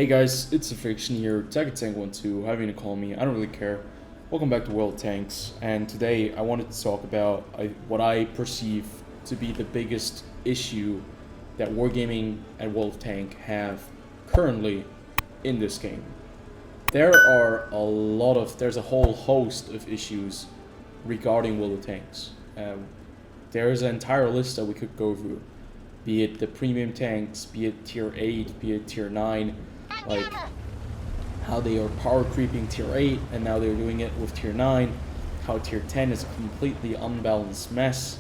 Hey guys, it's TheFrXion here, Tank12, however you call me, I don't really care. Welcome back to World of Tanks, and today I wanted to talk about what I perceive to be the biggest issue that Wargaming and World of Tank have currently in this game. There's a whole host of issues regarding World of Tanks. There's an entire list that we could go through, be it the premium tanks, be it tier 8, be it tier 9, like how they are power creeping tier 8 and now they're doing it with tier 9, how tier 10 is a completely unbalanced mess.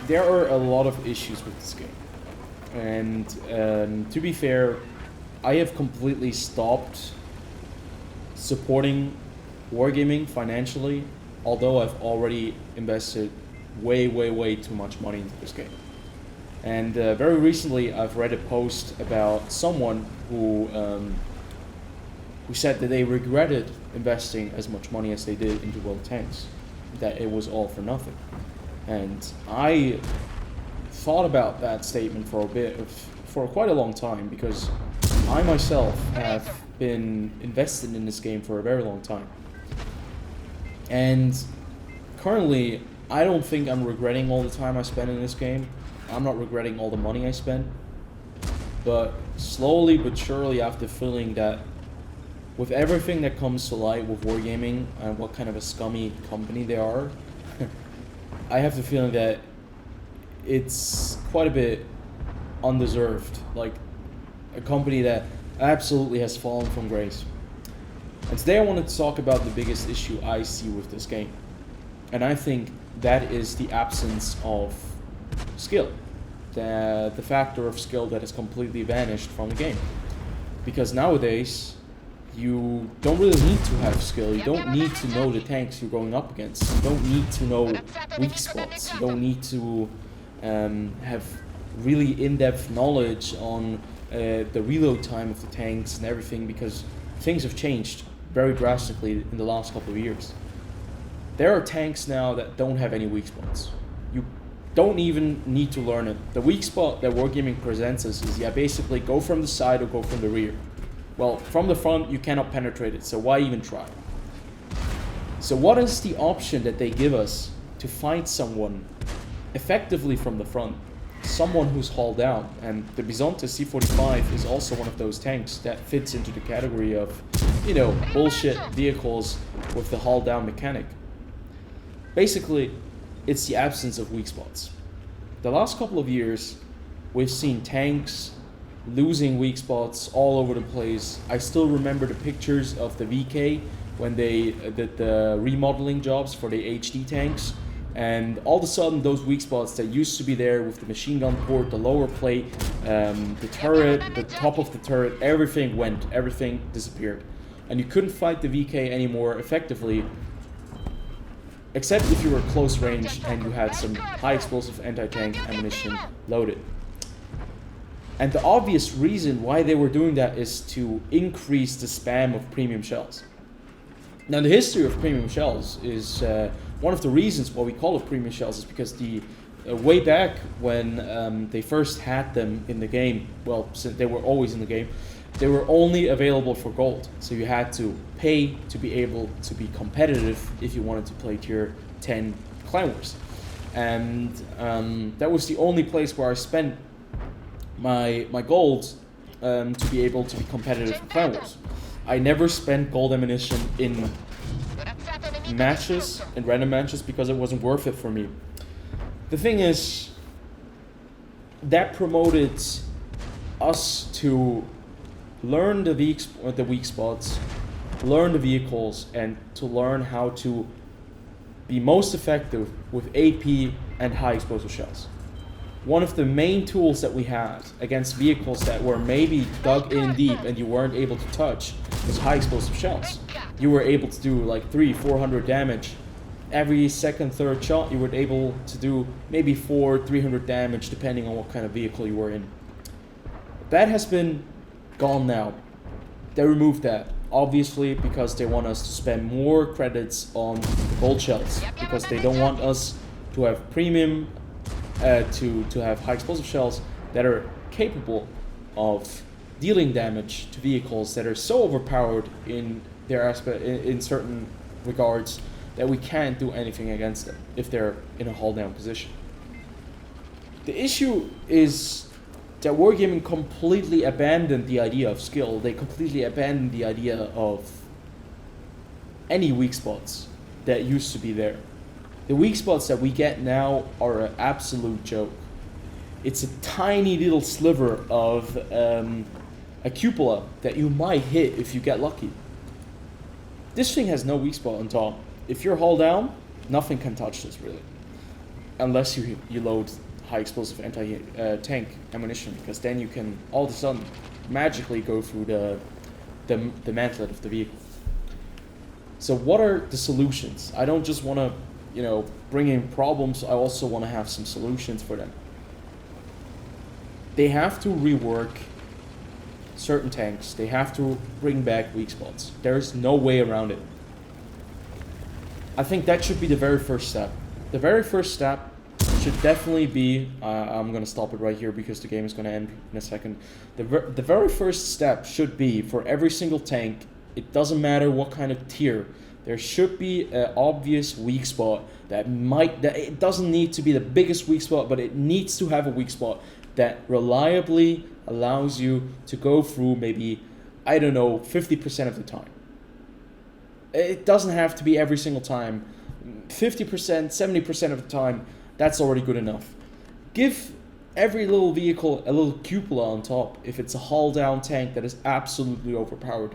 There are a lot of issues with this game, and to be fair, I have completely stopped supporting Wargaming financially, although I've already invested way too much money into this game. And very recently I've read a post about someone who said that they regretted investing as much money as they did into World Tanks, that it was all for nothing. And I thought about that statement for quite a long time, because I myself have been invested in this game for a very long time. And currently, I don't think I'm regretting all the time I spent in this game. I'm not regretting all the money I spent. But slowly but surely, I have the feeling that with everything that comes to light with Wargaming and what kind of a scummy company they are, I have the feeling that it's quite a bit undeserved. Like a company that absolutely has fallen from grace. And today I wanted to talk about the biggest issue I see with this game. And I think that is the absence of skill. The factor of skill that has completely vanished from the game. Because nowadays, you don't really need to have skill. You don't need to know the tanks you're going up against. You don't need to know weak spots. You don't need to have really in-depth knowledge on the reload time of the tanks and everything, because things have changed very drastically in the last couple of years. There are tanks now that don't have any weak spots. You don't even need to learn it. The weak spot that Wargaming presents us is, basically go from the side or go from the rear. Well, from the front you cannot penetrate it, so why even try? So what is the option that they give us to fight someone effectively from the front? Someone who's hauled down, and the Bisonte C45 is also one of those tanks that fits into the category of, bullshit vehicles with the haul down mechanic. Basically, it's the absence of weak spots. The last couple of years, we've seen tanks losing weak spots all over the place. I still remember the pictures of the VK when they did the remodeling jobs for the HD tanks. And all of a sudden, those weak spots that used to be there with the machine gun port, the lower plate, the turret, the top of the turret, everything disappeared. And you couldn't fight the VK anymore effectively, except if you were close range and you had some high explosive anti-tank ammunition loaded. And the obvious reason why they were doing that is to increase the spam of premium shells. Now, the history of premium shells is one of the reasons why we call it premium shells is because way back when they first had them in the game, well, since they were always in the game, they were only available for gold. So you had to pay to be able to be competitive if you wanted to play tier 10 Clan Wars. And that was the only place where I spent my gold to be able to be competitive in Clan Wars. I never spent gold ammunition in matches, in random matches, because it wasn't worth it for me. The thing is, that promoted us to learn the weak spots, learn the vehicles, and to learn how to be most effective with AP and high explosive shells. One of the main tools that we had against vehicles that were maybe dug in deep and you weren't able to touch was high explosive shells. You were able to do like 300-400 damage. Every second, third shot you were able to do maybe 400-300 damage depending on what kind of vehicle you were in. That has been gone now. They removed that, obviously, because they want us to spend more credits on the gold shells, because they don't want us to have premium to have high explosive shells that are capable of dealing damage to vehicles that are so overpowered in their aspect in certain regards that we can't do anything against them if they're in a hull down position. The issue is that Wargaming completely abandoned the idea of skill. They completely abandoned the idea of any weak spots that used to be there. The weak spots that we get now are an absolute joke. It's a tiny little sliver of a cupola that you might hit if you get lucky. This thing has no weak spot on top. If you're hull down, nothing can touch this really. Unless you load high explosive anti-tank ammunition, because then you can all of a sudden magically go through the mantlet of the vehicle. So what are the solutions? I don't just want to, bring in problems. I also want to have some solutions for them. They have to rework certain tanks. They have to bring back weak spots. There's no way around it. I think that should be the very first step. The very first step should definitely be, I'm going to stop it right here because the game is going to end in a second. The very first step should be for every single tank, it doesn't matter what kind of tier, there should be an obvious weak spot that it doesn't need to be the biggest weak spot, but it needs to have a weak spot that reliably allows you to go through maybe, 50% of the time. It doesn't have to be every single time. 50%, 70% of the time, that's already good enough. Give every little vehicle a little cupola on top if it's a hull down tank that is absolutely overpowered.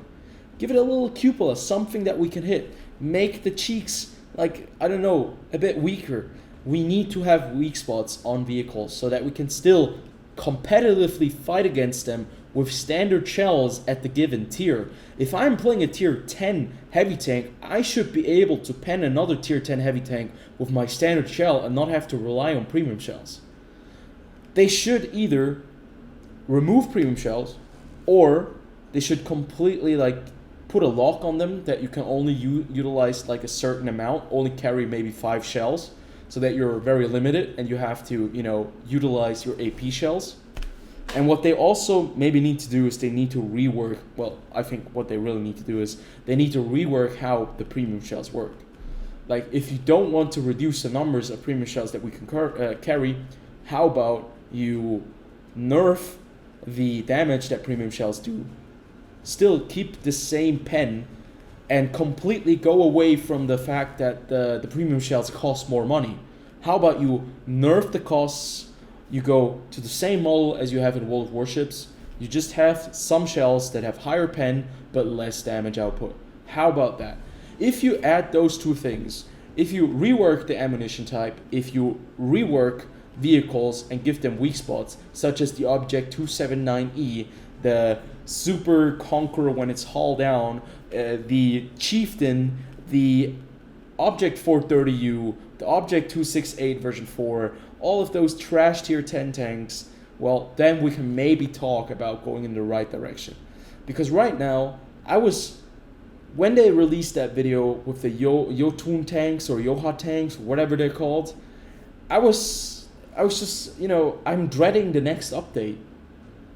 Give it a little cupola, something that we can hit. Make the cheeks, a bit weaker. We need to have weak spots on vehicles so that we can still competitively fight against them with standard shells at the given tier. If I'm playing a tier 10 heavy tank, I should be able to pen another tier 10 heavy tank with my standard shell and not have to rely on premium shells. They should either remove premium shells or they should completely put a lock on them that you can only utilize a certain amount, only carry maybe 5 shells, so that you're very limited and you have to, utilize your AP shells. And what they also maybe need to do is they need to rework, I think what they really need to do is they need to rework how the premium shells work. If you don't want to reduce the numbers of premium shells that we can carry, how about you nerf the damage that premium shells do, still keep the same pen, and completely go away from the fact that the premium shells cost more money. How about you nerf the costs, you go to the same model as you have in World of Warships, you just have some shells that have higher pen but less damage output. How about that? If you add those two things, if you rework the ammunition type, if you rework vehicles and give them weak spots, such as the Object 279E, the Super Conqueror when it's hull down, the Chieftain, the Object 430U, the Object 268 version 4, all of those trash tier 10 tanks, then we can maybe talk about going in the right direction. Because right now, when they released that video with the Jotun tanks or Yoha tanks, whatever they're called, I was just, I'm dreading the next update.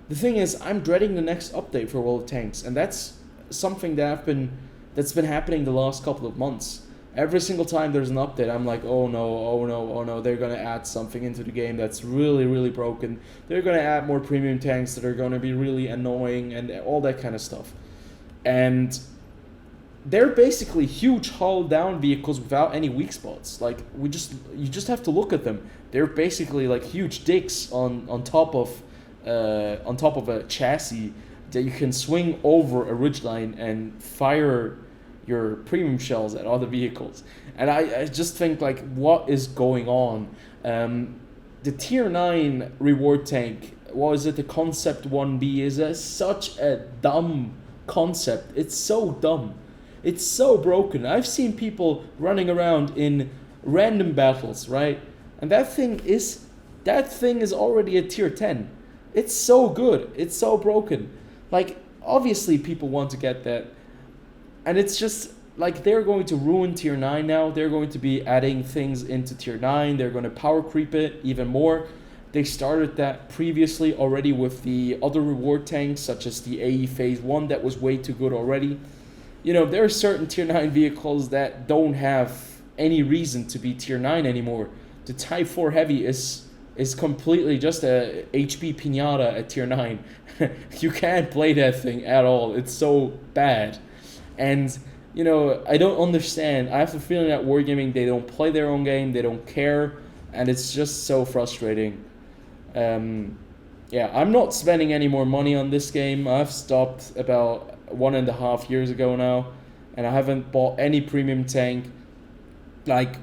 The thing is, I'm dreading the next update for World of Tanks, and that's something that's been happening the last couple of months. Every single time there's an update, I'm like, oh no, they're gonna add something into the game that's really, really broken. They're gonna add more premium tanks that are gonna be really annoying and all that kind of stuff. And they're basically huge hull down vehicles without any weak spots. You just have to look at them. They're basically huge dicks on top of a chassis that you can swing over a ridgeline and fire your premium shells at other vehicles. And I just think what is going on? The tier 9 reward tank, the concept 1B, is such a dumb concept. It's so dumb. It's so broken. I've seen people running around in random battles, right? And that thing is already a tier 10. It's so good. It's so broken. Obviously people want to get that. And it's just they're going to ruin tier 9 now. They're going to be adding things into tier 9. They're going to power creep it even more. They started that previously already with the other reward tanks, such as the AE Phase 1, that was way too good already. You know, there are certain tier 9 vehicles that don't have any reason to be tier 9 anymore. The Type 4 Heavy is completely just a HP Pinata at tier 9. You can't play that thing at all. It's so bad. And, you know, I don't understand. I have the feeling that Wargaming, they don't play their own game, they don't care, and it's just so frustrating. Yeah, I'm not spending any more money on this game. I've stopped about 1.5 years ago now, and I haven't bought any premium tank. Like,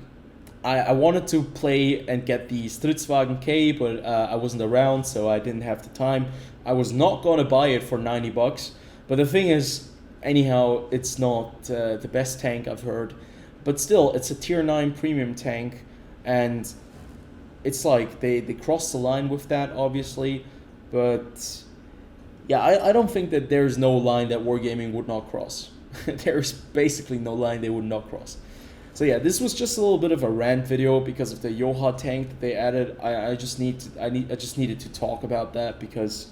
I wanted to play and get the TheFrXion K, but I wasn't around, so I didn't have the time. I was not gonna buy it for $90, but the thing is, anyhow, it's not the best tank I've heard, but still, it's a tier 9 premium tank, and it's like they crossed the line with that, obviously, but yeah, I don't think that there's no line that Wargaming would not cross. There's basically no line they would not cross. So yeah, this was just a little bit of a rant video because of the Yoha tank that they added. I just needed to talk about that because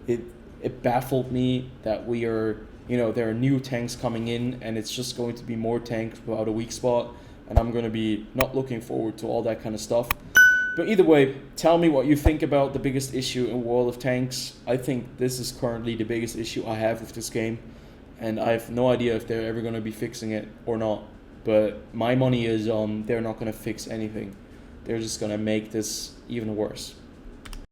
it baffled me that there are new tanks coming in, and it's just going to be more tanks without a weak spot, and I'm going to be not looking forward to all that kind of stuff. But either way, tell me what you think about the biggest issue in World of Tanks. I think this is currently the biggest issue I have with this game, and I have no idea if they're ever going to be fixing it or not. But my money is on they're not going to fix anything. They're just going to make this even worse.